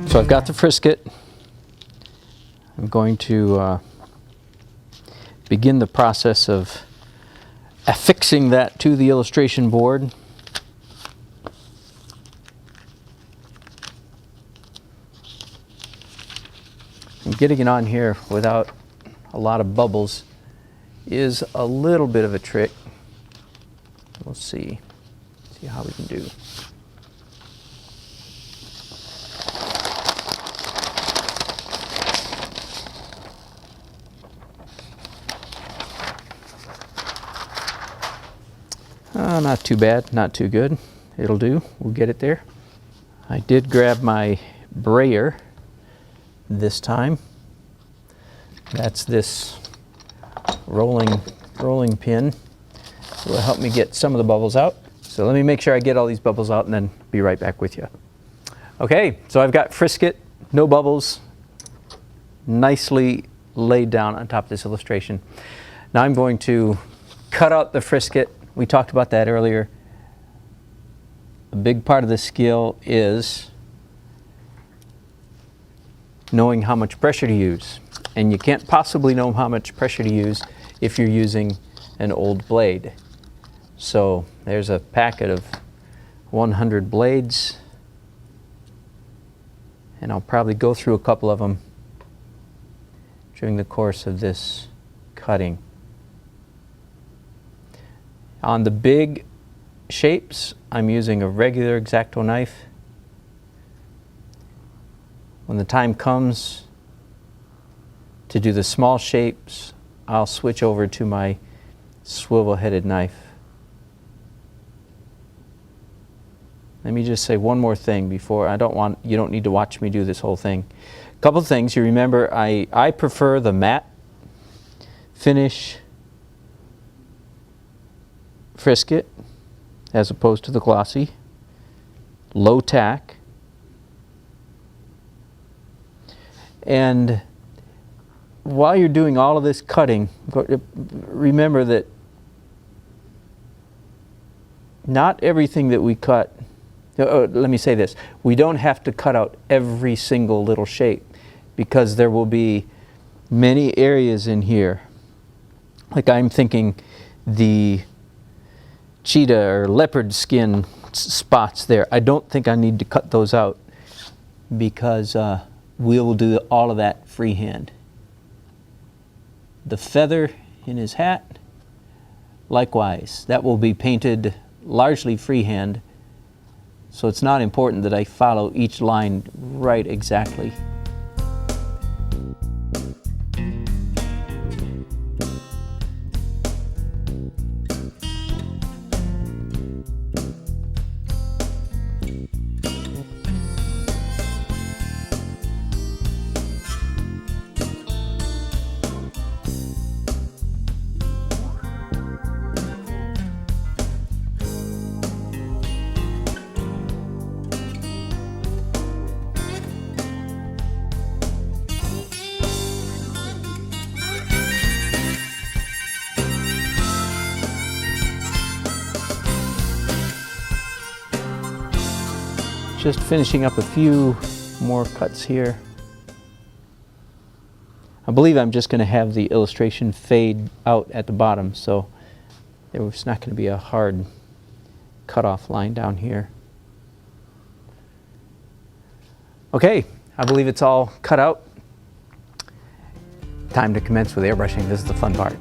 So I've got the Frisket. I'm going to begin the process of affixing that to the illustration board. And getting it on here without a lot of bubbles is a little bit of a trick. We'll see how we can do. Not too bad, not too good. It'll do, we'll get it there. I did grab my brayer this time. That's this rolling pin. It will help me get some of the bubbles out. So let me make sure I get all these bubbles out and then be right back with you. Okay, so I've got Frisket, no bubbles, nicely laid down on top of this illustration. Now I'm going to cut out the Frisket. We talked about that earlier. A big part of the skill is knowing how much pressure to use. And you can't possibly know how much pressure to use if you're using an old blade. So there's a packet of 100 blades, and I'll probably go through a couple of them during the course of this cutting. On the big shapes, I'm using a regular X-Acto knife. When the time comes to do the small shapes, I'll switch over to my swivel-headed knife. Let me just say one more thing before you don't need to watch me do this whole thing. A couple of things. You remember I prefer the matte finish Frisket as opposed to the glossy. Low tack. And while you're doing all of this cutting, remember that not everything that we cut, let me say this, we don't have to cut out every single little shape, because there will be many areas in here. Like I'm thinking the cheetah or leopard skin spots there. I don't think I need to cut those out, because we will do all of that freehand. The feather in his hat, likewise, that will be painted largely freehand, so it's not important that I follow each line right exactly. Just finishing up a few more cuts here. I believe I'm just going to have the illustration fade out at the bottom, so there's not going to be a hard cutoff line down here. Okay, I believe it's all cut out. Time to commence with airbrushing. This is the fun part.